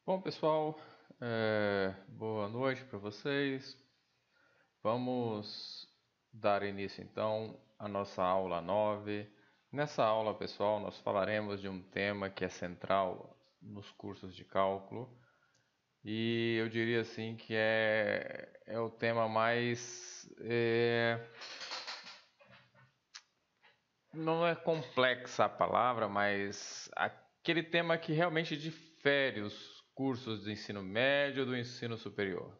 Bom, pessoal, boa noite para vocês. Vamos dar início então à nossa aula 9. Nessa aula, pessoal, nós falaremos de um tema que é central nos cursos de cálculo e eu diria assim que é o tema mais. Não é complexa a palavra, mas aquele tema que realmente difere os cursos de ensino médio do ensino superior.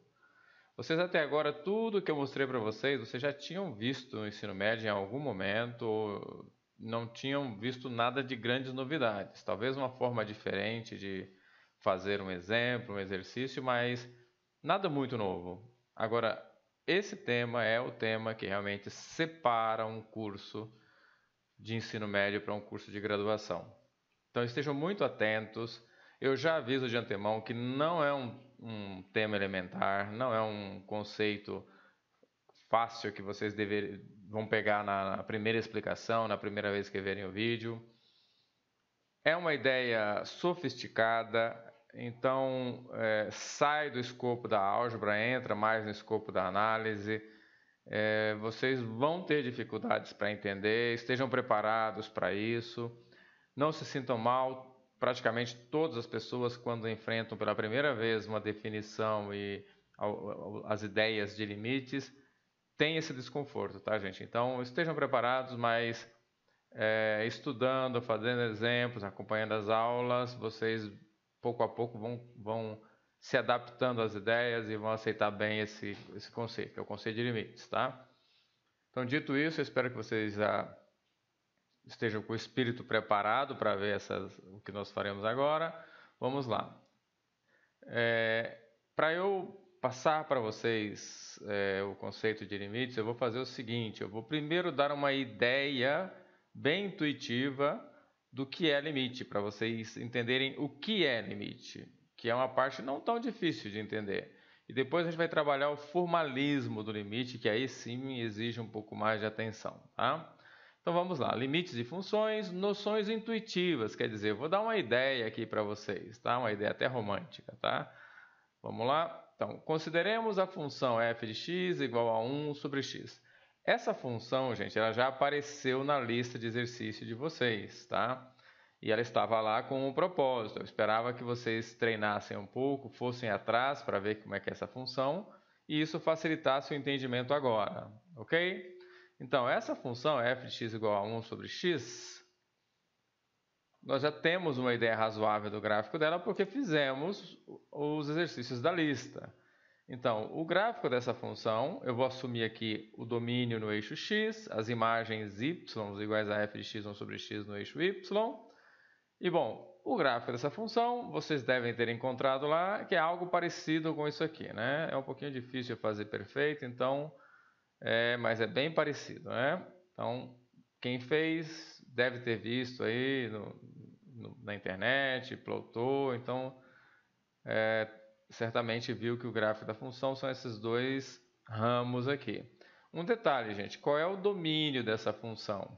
Vocês até agora, tudo que eu mostrei para vocês já tinham visto no ensino médio em algum momento, ou não tinham visto nada de grandes novidades. Talvez uma forma diferente de fazer um exemplo, um exercício, mas nada muito novo. Agora, esse tema é o tema que realmente separa um curso de ensino médio para um curso de graduação. Então estejam muito atentos. Eu já aviso de antemão que não é um tema elementar, não é um conceito fácil que vocês vão pegar na primeira explicação, na primeira vez que verem o vídeo. É uma ideia sofisticada, então sai do escopo da álgebra, entra mais no escopo da análise. Vocês vão ter dificuldades para entender, estejam preparados para isso. Não se sintam mal. Praticamente todas as pessoas, quando enfrentam pela primeira vez uma definição e as ideias de limites, têm esse desconforto, tá, gente? Então estejam preparados, mas estudando, fazendo exemplos, acompanhando as aulas, vocês pouco a pouco vão se adaptando às ideias e vão aceitar bem esse conceito, que é o conceito de limites, tá? Então, dito isso, eu espero que vocês já estejam com o espírito preparado para ver o que nós faremos agora. Vamos lá. Para eu passar para vocês o conceito de limites, eu vou fazer o seguinte: eu vou primeiro dar uma ideia bem intuitiva do que é limite, para vocês entenderem o que é limite, que é uma parte não tão difícil de entender. E depois a gente vai trabalhar o formalismo do limite, que aí sim exige um pouco mais de atenção, tá? Então vamos lá, limites de funções, noções intuitivas, quer dizer, eu vou dar uma ideia aqui para vocês, tá? Uma ideia até romântica, tá? Vamos lá? Então, consideremos a função f de x igual a 1 sobre x. Essa função, gente, ela já apareceu na lista de exercício de vocês, tá? E ela estava lá com um propósito. Eu esperava que vocês treinassem um pouco, fossem atrás para ver como é que é essa função, e isso facilitasse o entendimento agora, ok? Então, essa função f de x igual a 1 sobre x, nós já temos uma ideia razoável do gráfico dela porque fizemos os exercícios da lista. Então, o gráfico dessa função, eu vou assumir aqui o domínio no eixo x, as imagens y iguais a f de x1 sobre x no eixo y. E, bom, o gráfico dessa função, vocês devem ter encontrado lá, que é algo parecido com isso aqui, né? É um pouquinho difícil de fazer perfeito, então, mas é bem parecido, né? Então, quem fez deve ter visto aí na internet, plotou, então certamente viu que o gráfico da função são esses dois ramos aqui. Um detalhe, gente, qual é o domínio dessa função?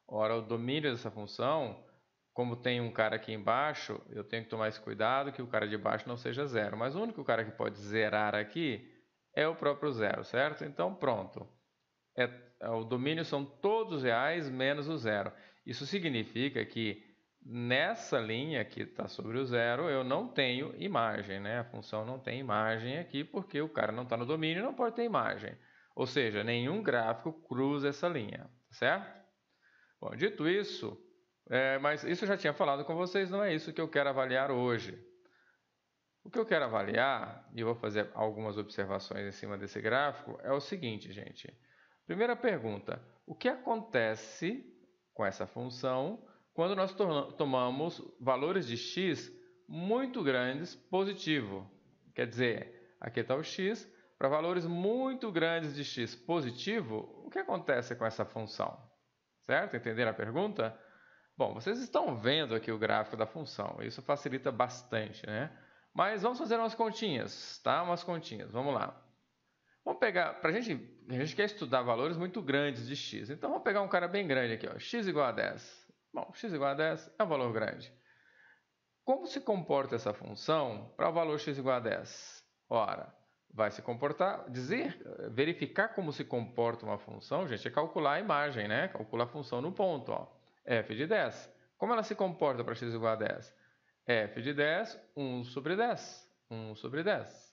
Ora, o domínio dessa função, como tem um cara aqui embaixo, eu tenho que tomar esse cuidado que o cara de baixo não seja zero. Mas o único cara que pode zerar aqui é o próprio zero, certo? Então, pronto. O domínio são todos reais menos o zero. Isso significa que nessa linha que está sobre o zero, eu não tenho imagem, né? A função não tem imagem aqui porque o cara não está no domínio e não pode ter imagem. Ou seja, nenhum gráfico cruza essa linha, certo? Bom, dito isso, mas isso eu já tinha falado com vocês, não é isso que eu quero avaliar hoje. O que eu quero avaliar, e eu vou fazer algumas observações em cima desse gráfico, é o seguinte, gente. Primeira pergunta: o que acontece com essa função quando nós tomamos valores de x muito grandes positivo? Quer dizer, aqui está o x, para valores muito grandes de x positivo, o que acontece com essa função? Certo? Entenderam a pergunta? Bom, vocês estão vendo aqui o gráfico da função, isso facilita bastante, né? Mas vamos fazer umas continhas, tá? Umas continhas, vamos lá. Vamos pegar, a gente quer estudar valores muito grandes de x, então vamos pegar um cara bem grande aqui, ó, x igual a 10. Bom, x igual a 10 é um valor grande. como se comporta essa função para o valor x igual a 10? Ora, vai se comportar, verificar como se comporta uma função, gente, é calcular a imagem, né? Calcular a função no ponto, ó. F de 10. Como ela se comporta para x igual a 10? F de 10, 1 sobre 10. 1 sobre 10.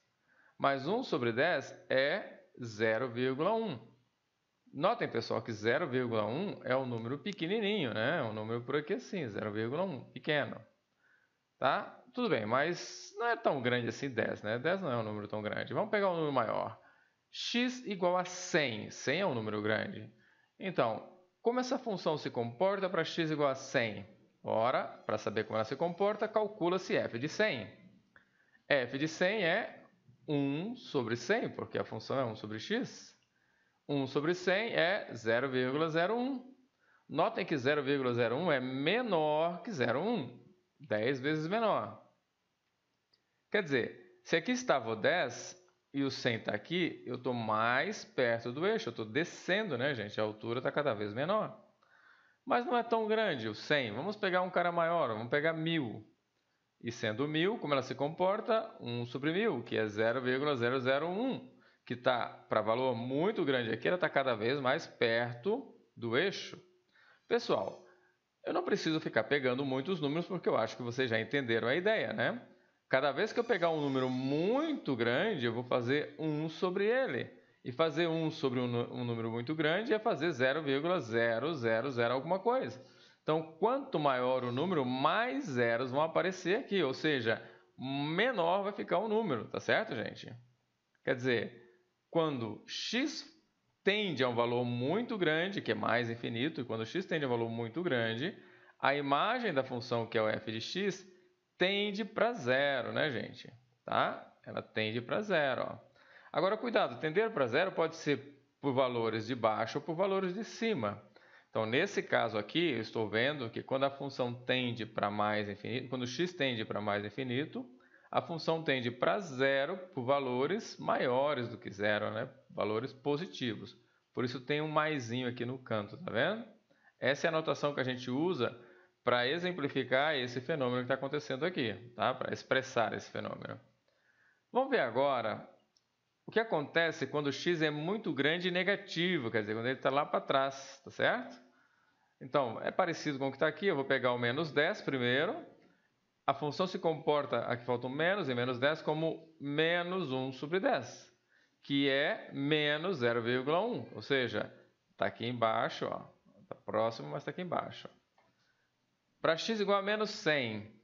Mas 1 sobre 10 é 0,1. Notem, pessoal, que 0,1 é um número pequenininho, né? É um número por aqui assim, 0,1, pequeno. Tá? Tudo bem, mas não é tão grande assim 10, né? 10 não é um número tão grande. Vamos pegar um número maior. X igual a 100. 100 é um número grande. Então, como essa função se comporta para x igual a 100? Ora, para saber como ela se comporta, calcula-se f de 100. F de 100 é 1 sobre 100, porque a função é 1 sobre x. 1 sobre 100 é 0,01. Notem que 0,01 é menor que 0,1. 10 vezes menor. Quer dizer, se aqui estava o 10 e o 100 está aqui, eu estou mais perto do eixo. Eu estou descendo, né, gente? A altura está cada vez menor. Mas não é tão grande o 100. Vamos pegar um cara maior, vamos pegar 1000. E sendo 1000, como ela se comporta? 1 sobre 1000, que é 0,001, que está para valor muito grande aqui, ela está cada vez mais perto do eixo. Pessoal, eu não preciso ficar pegando muitos números, porque eu acho que vocês já entenderam a ideia, né? Cada vez que eu pegar um número muito grande, eu vou fazer 1 sobre ele. E fazer 1 sobre um número muito grande é fazer 0,000 alguma coisa. Então, quanto maior o número, mais zeros vão aparecer aqui. Ou seja, menor vai ficar o número, tá certo, gente? Quer dizer, quando x tende a um valor muito grande, que é mais infinito, e quando x tende a um valor muito grande, a imagem da função, que é o f de x, tende para zero, né, gente? Tá? Ela tende para zero. Ó. Agora, cuidado, tender para zero pode ser por valores de baixo ou por valores de cima. Então, nesse caso aqui, eu estou vendo que quando a função tende para mais infinito, quando x tende para mais infinito, a função tende para zero por valores maiores do que zero, né? Valores positivos. Por isso tem um maisinho aqui no canto, tá vendo? Essa é a notação que a gente usa para exemplificar esse fenômeno que está acontecendo aqui, tá? Para expressar esse fenômeno. Vamos ver agora o que acontece quando x é muito grande e negativo, quer dizer, quando ele está lá para trás, tá certo? Então, é parecido com o que está aqui, eu vou pegar o menos 10 primeiro. A função se comporta, aqui falta um menos e menos 10, como menos 1 sobre 10, que é menos 0,1, ou seja, está aqui embaixo, está próximo, mas está aqui embaixo. Para x igual a menos 100,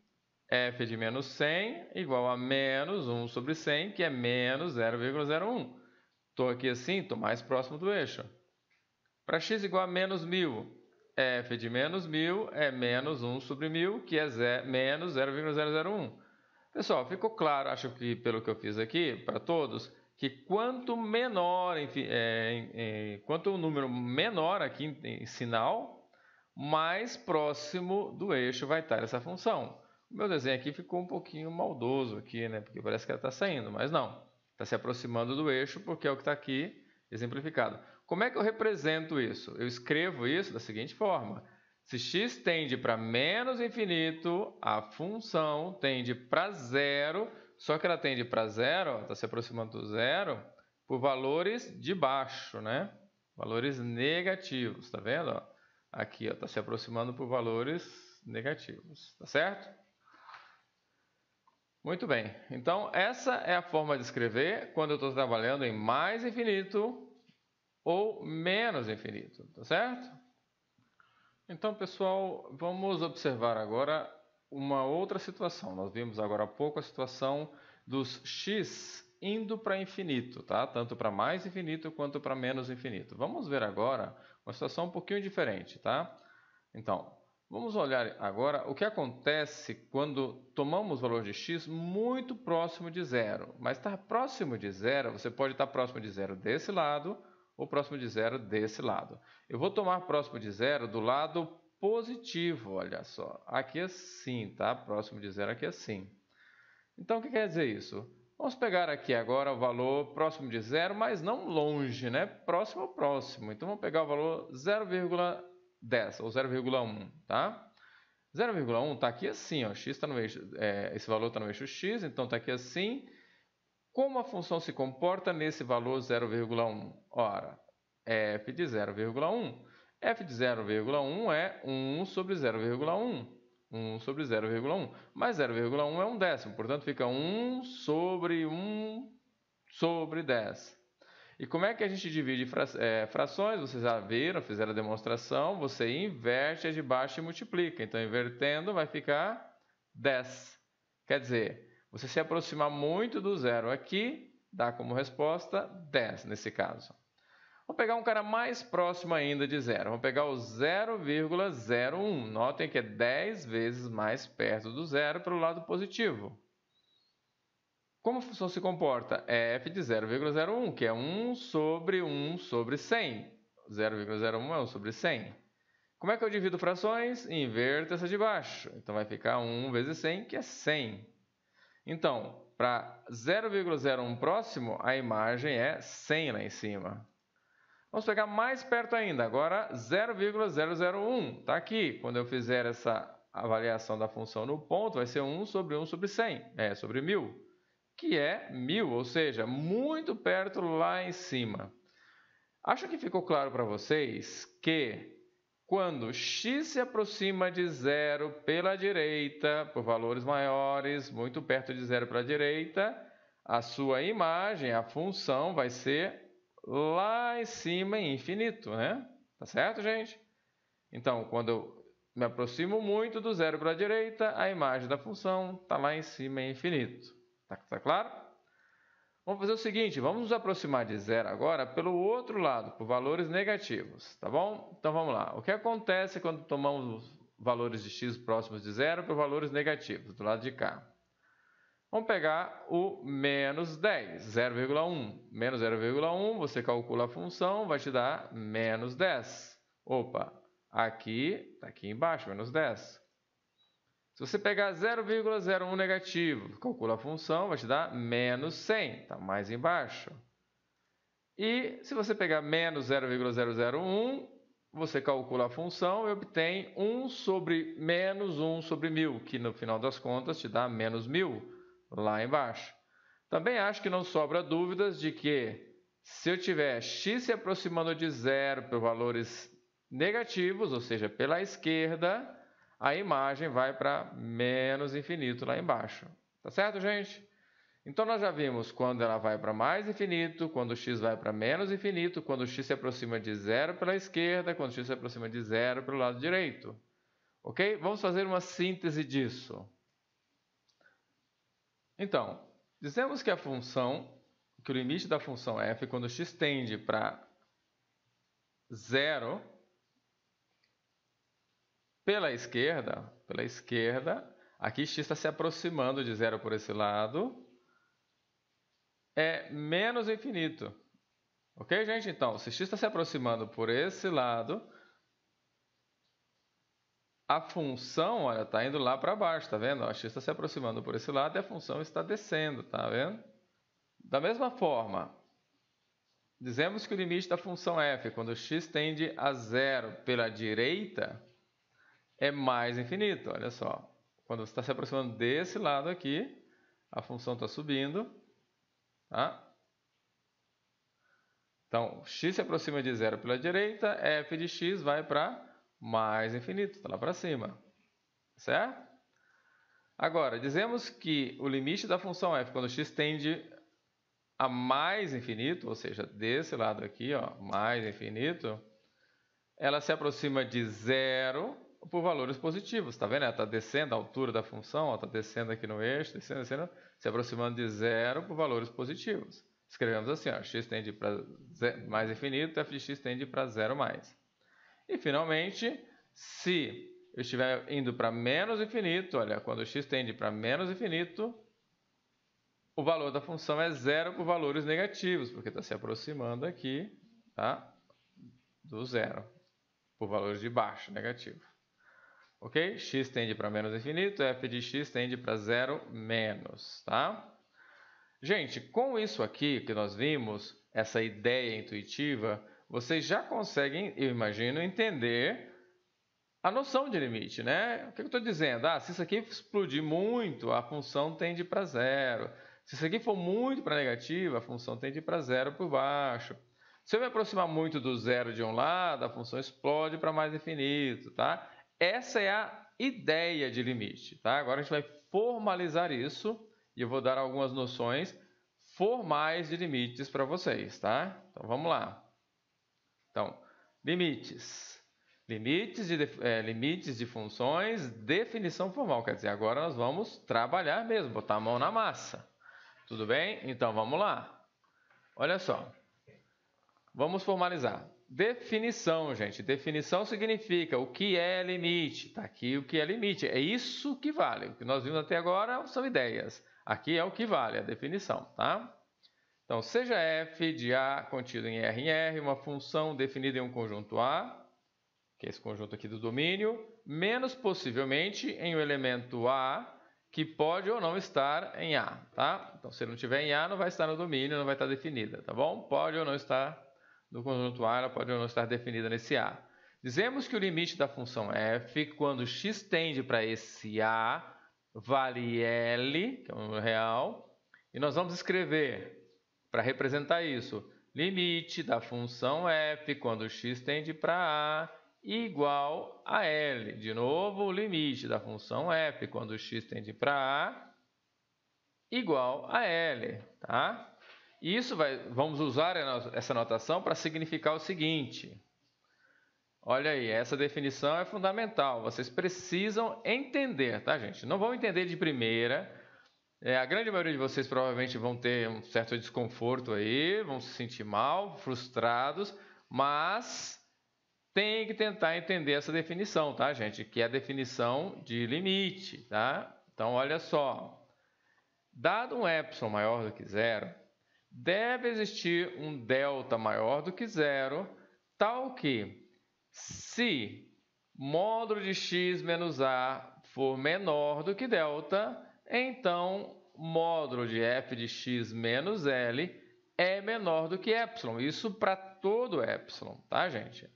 f de menos 100 igual a menos 1 sobre 100, que é menos 0,01. Estou aqui assim, estou mais próximo do eixo. Para x igual a menos 1000, f de menos 1000 é menos 1 sobre 1000, que é menos 0,001. Pessoal, ficou claro, acho que pelo que eu fiz aqui, para todos, que quanto menor, quanto o número menor aqui em sinal, mais próximo do eixo vai estar essa função. O meu desenho aqui ficou um pouquinho maldoso aqui, né? Porque parece que ela está saindo, mas não. Está se aproximando do eixo porque é o que está aqui exemplificado. Como é que eu represento isso? Eu escrevo isso da seguinte forma. Se x tende para menos infinito, a função tende para zero, só que ela tende para zero, está se aproximando do zero, por valores de baixo, né? Valores negativos, tá vendo? Ó? Aqui está se aproximando por valores negativos, tá certo? Muito bem, então essa é a forma de escrever quando eu estou trabalhando em mais infinito ou menos infinito, tá certo? Então, pessoal, vamos observar agora uma outra situação. Nós vimos agora há pouco a situação dos x indo para infinito, tá? Tanto para mais infinito quanto para menos infinito. Vamos ver agora uma situação um pouquinho diferente, tá? Então, vamos olhar agora o que acontece quando tomamos o valor de x muito próximo de zero. Mas estar próximo de zero, você pode estar próximo de zero desse lado ou próximo de zero desse lado. Eu vou tomar próximo de zero do lado positivo, olha só. Aqui assim, tá? Próximo de zero aqui assim. Então, o que quer dizer isso? Vamos pegar aqui agora o valor próximo de zero, mas não longe, né? Próximo ao próximo. Então, vamos pegar o valor 0,10 ou 0,1, tá? 0,1 está aqui assim, ó, x tá no eixo, esse valor está no eixo x, então está aqui assim. Como a função se comporta nesse valor 0,1? Ora, f de 0,1. f de 0,1 é 1 sobre 0,1. 1 sobre 0,1. Mas 0,1 é 1/10, portanto fica 1 sobre 1 sobre 10. E como é que a gente divide frações? Vocês já viram, fizeram a demonstração. Você inverte a de baixo e multiplica. Então, invertendo, vai ficar 10. Quer dizer, você se aproximar muito do zero aqui, dá como resposta 10 nesse caso. Vamos pegar um cara mais próximo ainda de zero. Vamos pegar o 0,01. Notem que é 10 vezes mais perto do zero pelo lado positivo. Como a função se comporta? É f de 0,01, que é 1 sobre 1 sobre 100. 0,01 é 1 sobre 100. Como é que eu divido frações? Inverto essa de baixo. Então, vai ficar 1 vezes 100, que é 100. Então, para 0,01 próximo, a imagem é 100 lá em cima. Vamos pegar mais perto ainda. Agora, 0,001. Está aqui. Quando eu fizer essa avaliação da função no ponto, vai ser 1 sobre 100. Sobre 1000. Que é 1000, ou seja, muito perto lá em cima. Acho que ficou claro para vocês que quando x se aproxima de zero pela direita, por valores maiores, muito perto de zero pela direita, a sua imagem, a função, vai ser lá em cima em infinito, né? Tá certo, gente? Então, quando eu me aproximo muito do zero para a direita, a imagem da função está lá em cima em infinito. Tá claro? Vamos fazer o seguinte, vamos nos aproximar de zero agora pelo outro lado, por valores negativos, tá bom? Então vamos lá. O que acontece quando tomamos os valores de x próximos de zero por valores negativos, do lado de cá? Vamos pegar o menos 10, 0,1. Menos 0,1, você calcula a função, vai te dar menos 10. Opa, aqui, está aqui embaixo, menos 10. Se você pegar 0,01 negativo, calcula a função, vai te dar menos 100, está mais embaixo. E se você pegar menos 0,001, você calcula a função e obtém 1 sobre menos 1 sobre 1000, que no final das contas te dá menos 1000 lá embaixo. Também acho que não sobra dúvidas de que se eu tiver x se aproximando de zero por valores negativos, ou seja, pela esquerda, a imagem vai para menos infinito lá embaixo. Tá certo, gente? Então, nós já vimos quando ela vai para mais infinito, quando o x vai para menos infinito, quando o x se aproxima de zero pela esquerda, quando o x se aproxima de zero pelo lado direito. Ok? Vamos fazer uma síntese disso. Então, dizemos que que o limite da função f, quando x tende para zero pela esquerda, aqui x está se aproximando de zero por esse lado, é menos infinito. Ok, gente? Então, se x está se aproximando por esse lado, a função, olha, está indo lá para baixo, tá vendo? X está se aproximando por esse lado e a função está descendo, tá vendo? Da mesma forma, dizemos que o limite da função f, quando x tende a zero pela direita, é mais infinito, olha só. Quando você está se aproximando desse lado aqui, a função está subindo, tá? Então, x se aproxima de zero pela direita, f de x vai para mais infinito, está lá para cima, certo? Agora, dizemos que o limite da função f, quando x tende a mais infinito, ou seja, desse lado aqui, ó, mais infinito, ela se aproxima de zero por valores positivos, tá vendo? Ela está descendo a altura da função, está descendo aqui no eixo, descendo, se aproximando de zero por valores positivos. Escrevemos assim, ó, x tende para mais infinito, f de x tende para zero mais. E, finalmente, se eu estiver indo para menos infinito, olha, quando x tende para menos infinito, o valor da função é zero por valores negativos, porque está se aproximando aqui, tá? Do zero, por valores de baixo, negativo. Ok? X tende para menos infinito, f de x tende para zero menos, tá? Gente, com isso aqui que nós vimos, essa ideia intuitiva, vocês já conseguem, eu imagino, entender a noção de limite, né? O que eu estou dizendo? Se isso aqui explodir muito, a função tende para zero. Se isso aqui for muito para negativo, a função tende para zero por baixo. Se eu me aproximar muito do zero de um lado, a função explode para mais infinito, tá? Essa é a ideia de limite, tá? Agora a gente vai formalizar isso e eu vou dar algumas noções formais de limites para vocês, tá? Então vamos lá. Então, limites. Limites de funções, definição formal. Quer dizer, agora nós vamos trabalhar mesmo, botar a mão na massa. Tudo bem? Então vamos lá. Olha só. Vamos formalizar. Definição, gente. Definição significa o que é limite. Está aqui o que é limite. É isso que vale. O que nós vimos até agora são ideias. Aqui é o que vale, a definição, tá? Então, seja f de a contido em R, uma função definida em um conjunto A, que é esse conjunto aqui do domínio, menos possivelmente em um elemento A, que pode ou não estar em A, tá? Então, se não estiver em A, não vai estar no domínio, não vai estar definida, tá bom? Pode ou não estar no conjunto A, ela pode ou não estar definida nesse A. Dizemos que o limite da função f, quando x tende para esse A, vale L, que é um número real, e nós vamos escrever, para representar isso, limite da função f, quando x tende para A, igual a L. De novo, o limite da função f, quando x tende para A, igual a L, tá? Isso vamos usar essa notação para significar o seguinte. Olha aí, essa definição é fundamental. Vocês precisam entender, tá, gente? Não vão entender de primeira. A grande maioria de vocês provavelmente vão ter um certo desconforto aí, vão se sentir mal, frustrados, mas tem que tentar entender essa definição, tá, gente? Que é a definição de limite, tá? Então, olha só. Dado um epsilon maior do que zero, deve existir um delta maior do que zero, tal que, se módulo de x menos a for menor do que delta, então módulo de f de x menos L é menor do que epsilon. Isso para todo epsilon, tá, gente?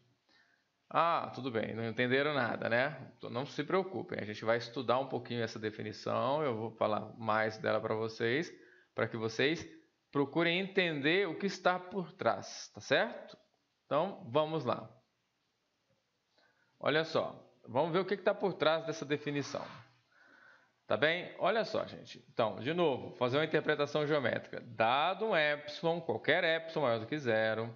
Tudo bem, não entenderam nada, né? Então, não se preocupem, a gente vai estudar um pouquinho essa definição, eu vou falar mais dela para que vocês procurem entender o que está por trás, tá certo? Então, vamos lá. Olha só, vamos ver o que está por trás dessa definição. Tá bem? Olha só, gente. Então, de novo, fazer uma interpretação geométrica. Dado um epsilon, qualquer epsilon maior do que zero,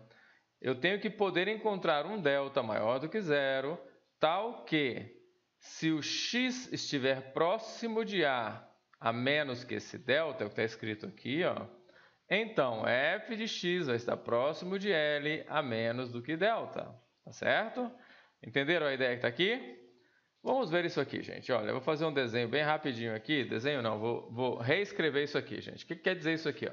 eu tenho que poder encontrar um delta maior do que zero, tal que, se o x estiver próximo de a menos que esse delta, é o que está escrito aqui, ó, então f de x vai estar próximo de L a menos do que delta, tá certo? Entenderam a ideia que está aqui? Vamos ver isso aqui, gente. Olha, eu vou fazer um desenho bem rapidinho aqui. Desenho não, vou reescrever isso aqui, gente. O que quer dizer isso aqui? Ó?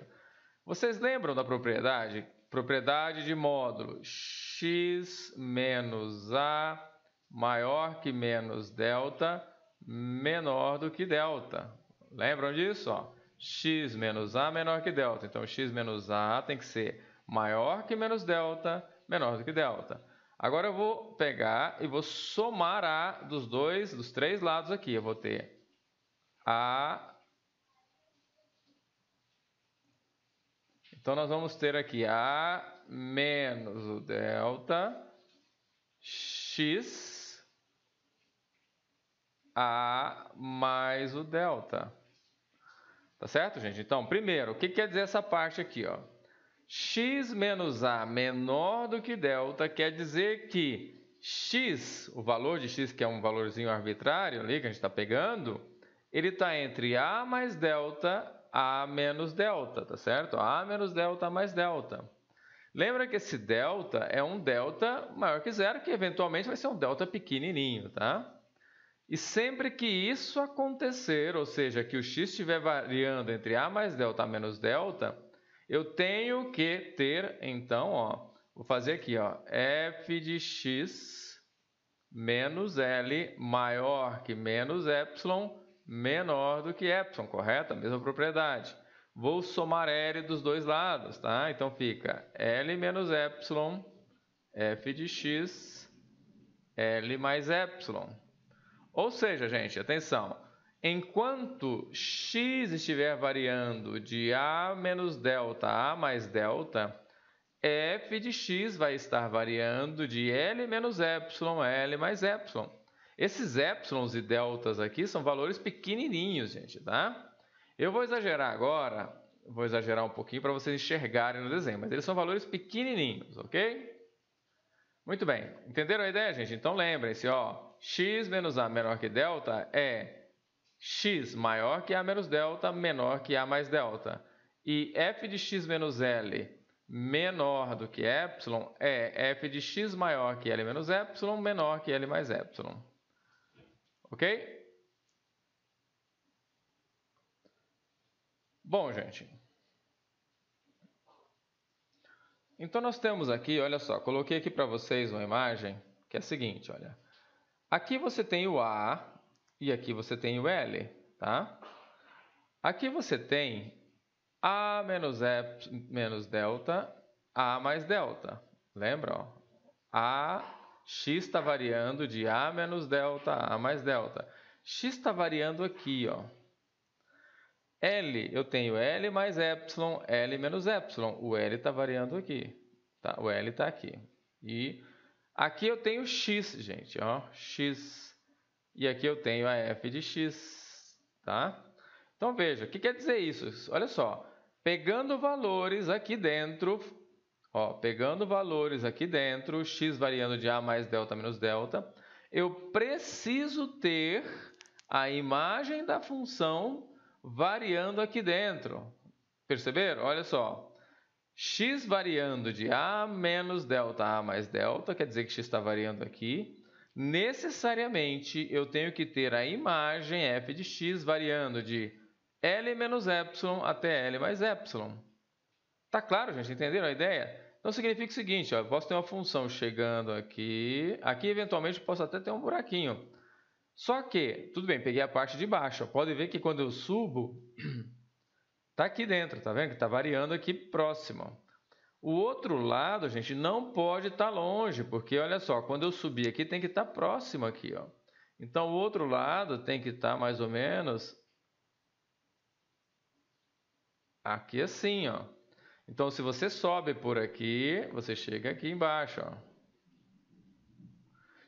Vocês lembram da propriedade? Propriedade de módulo x menos a maior que menos delta, menor do que delta. Lembram disso? Ó? X menos a menor que delta. Então, x menos a tem que ser maior que menos delta, menor do que delta. Agora eu vou pegar e vou somar a dos três lados aqui. Eu vou ter a. Então nós vamos ter aqui a menos o delta x a mais o delta. Tá certo, gente? Então, primeiro, o que quer dizer essa parte aqui, ó? X menos a menor do que delta quer dizer que x, o valor de x, que é um valorzinho arbitrário ali que a gente está pegando, ele está entre a mais delta, a menos delta, tá certo? A menos delta mais delta. Lembra que esse delta é um delta maior que zero, que eventualmente vai ser um delta pequenininho, tá? E sempre que isso acontecer, ou seja, que o x estiver variando entre a mais delta a menos delta, eu tenho que ter, então, ó, vou fazer aqui, ó, f de x menos L maior que menos epsilon, menor do que epsilon, correto? A mesma propriedade. Vou somar L dos dois lados, tá? Então fica L menos epsilon, f de x, L mais epsilon. Ou seja, gente, atenção, enquanto x estiver variando de A menos delta a A mais delta, f de x vai estar variando de L menos epsilon a L mais epsilon. Esses épsilons e deltas aqui são valores pequenininhos, gente, tá? Eu vou exagerar agora, vou exagerar um pouquinho para vocês enxergarem no desenho, mas eles são valores pequenininhos, ok? Muito bem, entenderam a ideia, gente? Então lembrem-se, ó, x menos A menor que delta é x maior que A menos delta menor que A mais delta. E f de x menos L menor do que epsilon é f de x maior que L menos epsilon menor que L mais epsilon. Ok? Bom, gente. Então nós temos aqui, olha só, coloquei aqui para vocês uma imagem que é a seguinte, olha. Aqui você tem o A e aqui você tem o L, tá? Aqui você tem A menos delta, A mais delta. Lembra? Ó? X está variando de A menos delta a A mais delta. X está variando aqui, ó. L, eu tenho L mais epsilon, L menos epsilon. O L está variando aqui. Tá? O L está aqui. E aqui eu tenho X, gente. Ó, X. E aqui eu tenho a f de x. Tá? Então, veja, o que quer dizer isso? Olha só. Pegando valores aqui dentro, ó, pegando valores aqui dentro, x variando de A mais delta menos delta, eu preciso ter a imagem da função variando aqui dentro. Perceberam? Olha só. X variando de A menos delta a A mais delta, quer dizer que x está variando aqui. Necessariamente, eu tenho que ter a imagem f de x variando de L menos epsilon até L mais epsilon. Tá claro, gente? Entenderam a ideia? Então, significa o seguinte, ó, eu posso ter uma função chegando aqui. Aqui, eventualmente, posso até ter um buraquinho. Só que, tudo bem, peguei a parte de baixo. Ó, pode ver que quando eu subo, está aqui dentro, tá vendo? Que está variando aqui próximo. O outro lado, gente, não pode estar longe, porque, olha só, quando eu subir aqui, tem que estar próximo aqui, ó. Então, o outro lado tem que estar mais ou menos aqui assim, ó. Então, se você sobe por aqui, você chega aqui embaixo, ó.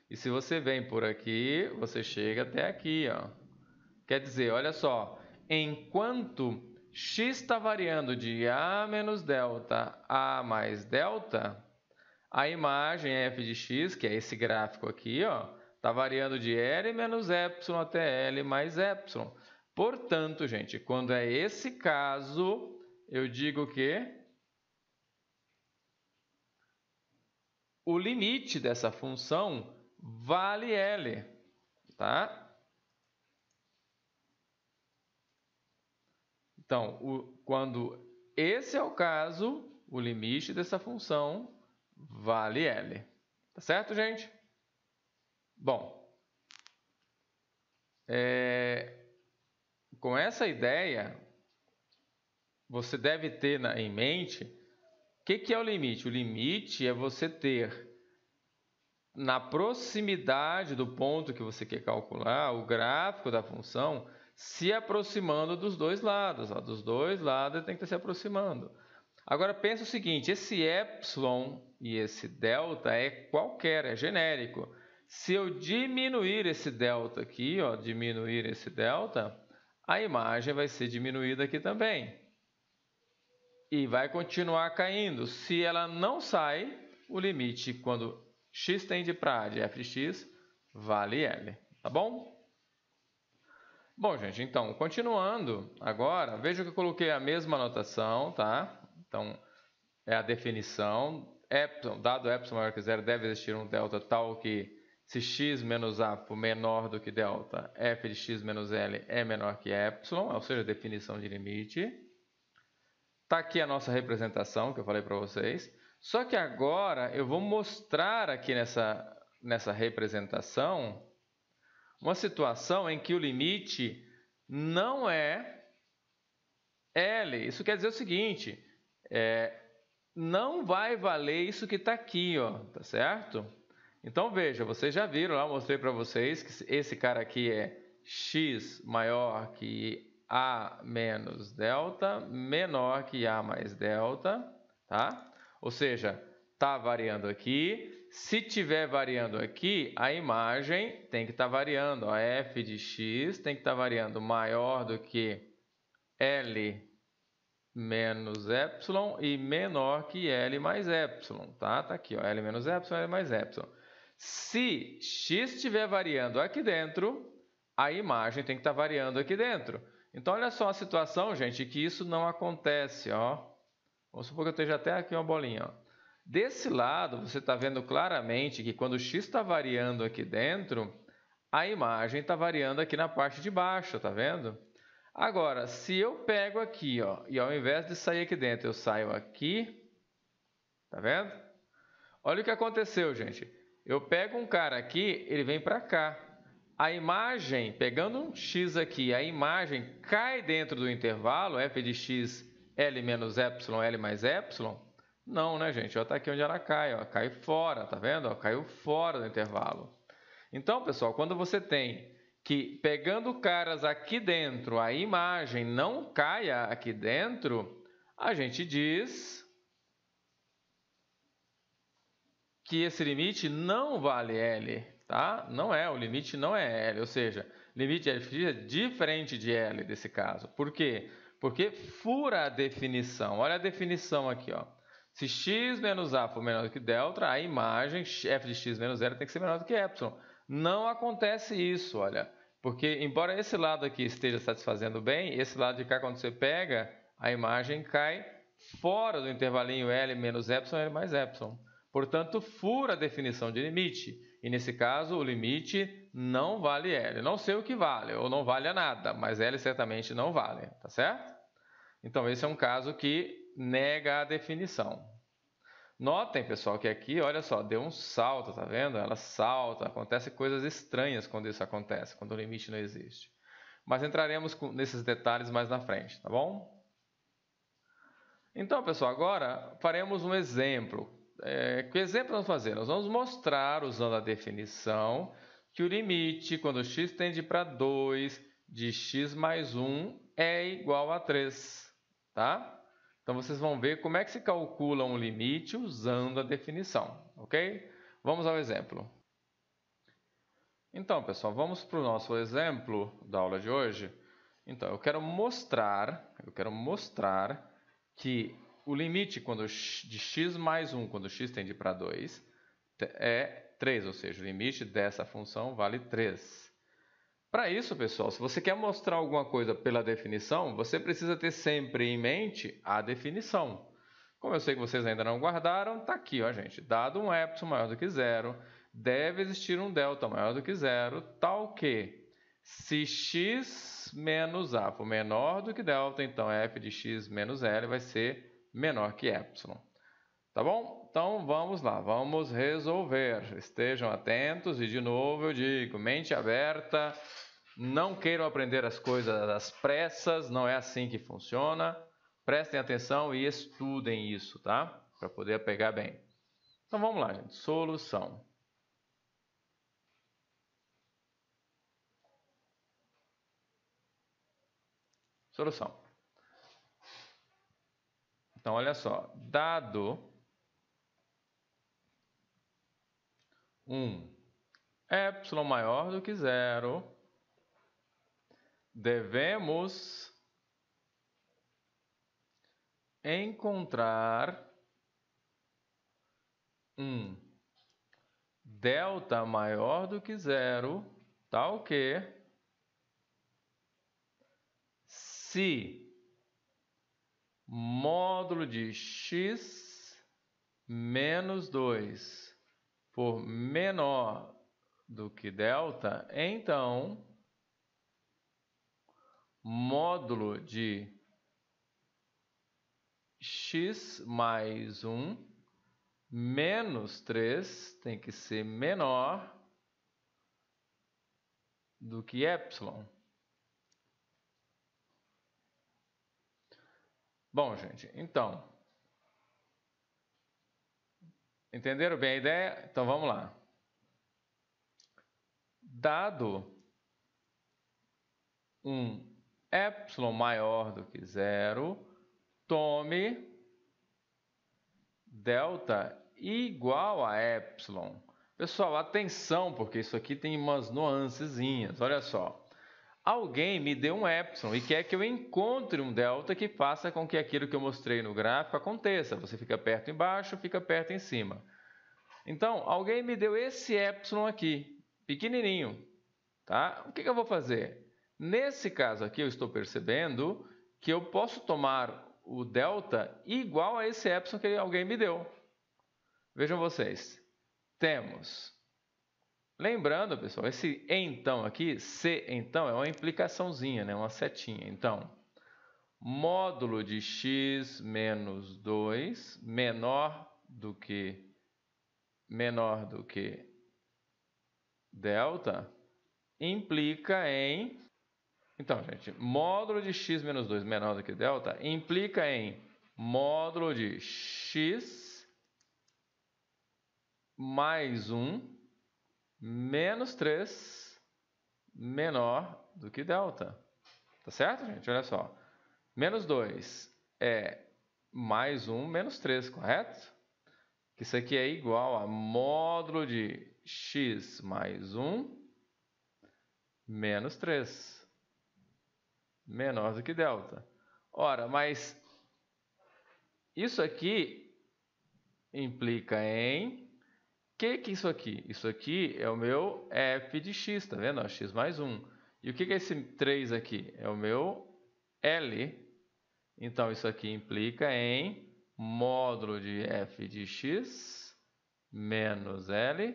E se você vem por aqui, você chega até aqui, ó. Quer dizer, olha só, enquanto x está variando de A menos delta a A mais delta, a imagem f de x, que é esse gráfico aqui, ó, está variando de L menos epsilon até L mais epsilon. Portanto, gente, quando é esse caso, eu digo que o limite dessa função vale L, tá? Então, quando esse é o caso, o limite dessa função vale L. Tá certo, gente? Bom, com essa ideia, você deve ter em mente o que é o limite. O limite é você ter na proximidade do ponto que você quer calcular, o gráfico da função se aproximando dos dois lados. Ó, dos dois lados tem que estar se aproximando. Agora, pensa o seguinte, esse epsilon e esse delta é qualquer, é genérico. Se eu diminuir esse delta aqui, ó, diminuir esse delta, a imagem vai ser diminuída aqui também. E vai continuar caindo. Se ela não sai, o limite, quando x tende para A de f de x, vale L. Tá bom? Bom, gente, então, continuando agora, veja que eu coloquei a mesma anotação, tá? Então, é a definição. Epsilon, dado epsilon maior que zero, deve existir um delta tal que, se x menos A for menor do que delta, f de x menos L é menor que epsilon, ou seja, a definição de limite. Está aqui a nossa representação que eu falei para vocês. Só que agora eu vou mostrar aqui nessa representação uma situação em que o limite não é L. Isso quer dizer o seguinte, não vai valer isso que está aqui, ó, tá certo? Então veja, vocês já viram lá, eu mostrei para vocês que esse cara aqui é x maior que a menos delta, menor que a mais delta, tá? Ou seja, está variando aqui. Se tiver variando aqui, a imagem tem que estar variando. A f de x tem que estar variando maior do que L menos epsilon e menor que L mais epsilon, tá? Tá aqui, ó, L menos epsilon, L mais epsilon. Se x estiver variando aqui dentro, a imagem tem que estar variando aqui dentro. Então, olha só a situação, gente, que isso não acontece, ó. Vamos supor que eu esteja até aqui uma bolinha, ó. Desse lado, você está vendo claramente que quando o x está variando aqui dentro, a imagem está variando aqui na parte de baixo, tá vendo? Agora, se eu pego aqui, ó, e ao invés de sair aqui dentro, eu saio aqui, tá vendo? Olha o que aconteceu, gente. Eu pego um cara aqui, ele vem para cá. A imagem, pegando um x aqui, a imagem cai dentro do intervalo, f de x, L menos epsilon, L mais epsilon? Não, né, gente? Ó, tá aqui onde ela cai, ó, cai fora, tá vendo? Ó, caiu fora do intervalo. Então, pessoal, quando você tem que pegando caras aqui dentro, a imagem não caia aqui dentro, a gente diz que esse limite não vale L, tá? Não é, o limite não é L, ou seja, limite f é diferente de L desse caso. Por quê? Porque fura a definição. Olha a definição aqui, ó. Se x menos a for menor do que delta, a imagem f de x menos L tem que ser menor do que epsilon. Não acontece isso, olha. Porque, embora esse lado aqui esteja satisfazendo bem, esse lado de cá, quando você pega, a imagem cai fora do intervalinho L menos epsilon, L mais epsilon. Portanto, fura a definição de limite. E, nesse caso, o limite não vale L. Não sei o que vale, ou não vale a nada, mas L certamente não vale, tá certo? Então, esse é um caso que nega a definição. Notem, pessoal, que aqui, olha só, deu um salto, tá vendo? Ela salta, acontecem coisas estranhas quando isso acontece, quando o limite não existe. Mas entraremos nesses detalhes mais na frente, tá bom? Então, pessoal, agora faremos um exemplo. Que exemplo nós vamos fazer? Nós vamos mostrar, usando a definição, que o limite, quando x tende para 2, de x mais 1 é igual a 3, tá? Então, vocês vão ver como é que se calcula um limite usando a definição, ok? Vamos ao exemplo. Então, pessoal, vamos para o nosso exemplo da aula de hoje. Então, eu quero mostrar que o limite de x mais 1, quando x tende para 2, é 3, ou seja, o limite dessa função vale 3. Para isso, pessoal, se você quer mostrar alguma coisa pela definição, você precisa ter sempre em mente a definição. Como eu sei que vocês ainda não guardaram, está aqui, ó, gente. Dado um epsilon maior do que zero, deve existir um delta maior do que zero, tal que, se x menos a for menor do que delta, então f de x menos L vai ser menor que epsilon. Tá bom? Então vamos lá, vamos resolver. Estejam atentos e, de novo, eu digo, mente aberta, não queiram aprender as coisas às pressas, não é assim que funciona. Prestem atenção e estudem isso, tá? Para poder pegar bem. Então vamos lá, gente. Solução. Solução. Então, olha só. Dado epsilon maior do que zero, devemos encontrar um delta maior do que zero, tal que, se módulo de x menos 2 for menor do que delta, então módulo de x mais 1 menos 3 tem que ser menor do que epsilon. Bom, gente, então, entenderam bem a ideia? Então vamos lá. dado um epsilon maior do que zero, tome delta igual a epsilon. Pessoal, atenção, porque isso aqui tem umas nuancezinhas. Olha só. Alguém me deu um epsilon e quer que eu encontre um delta que faça com que aquilo que eu mostrei no gráfico aconteça. Você fica perto embaixo, fica perto em cima. Então, alguém me deu esse epsilon aqui, pequenininho. Tá? O que eu vou fazer? Nesse caso aqui, eu estou percebendo que eu posso tomar o delta igual a esse epsilon que alguém me deu. Vejam vocês. Temos... Lembrando, pessoal, esse então aqui, se então, é uma implicaçãozinha, né? Uma setinha. Então, módulo de x menos 2 menor do que delta implica em... Então, gente, módulo de x menos 2 menor do que delta implica em módulo de x mais 1 menos 3 menor do que delta. Tá certo, gente? Olha só. Menos 2 é mais 1 menos 3, correto? Isso aqui é igual a módulo de x mais 1 menos 3. Menor do que delta. Ora, mas isso aqui implica em... que é isso aqui? Isso aqui é o meu f de x, tá vendo? X mais 1. E o que é esse 3 aqui? É o meu L. Então, isso aqui implica em módulo de f de x menos L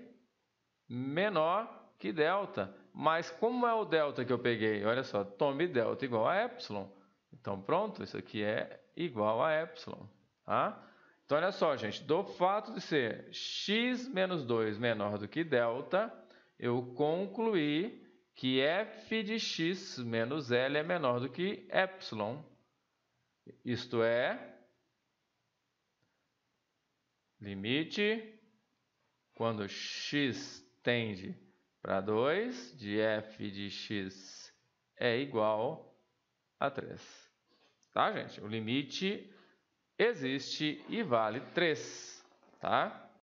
menor que delta. Mas como é o delta que eu peguei? Olha só, tome delta igual a epsilon. Então, pronto, isso aqui é igual a epsilon. Tá? Então, olha só, gente, do fato de ser x menos 2 menor do que delta, eu concluí que f de x menos L é menor do que epsilon. Isto é, limite, quando x tende para 2, de f de x é igual a 3. Tá, gente? O limite existe e vale 3, tá?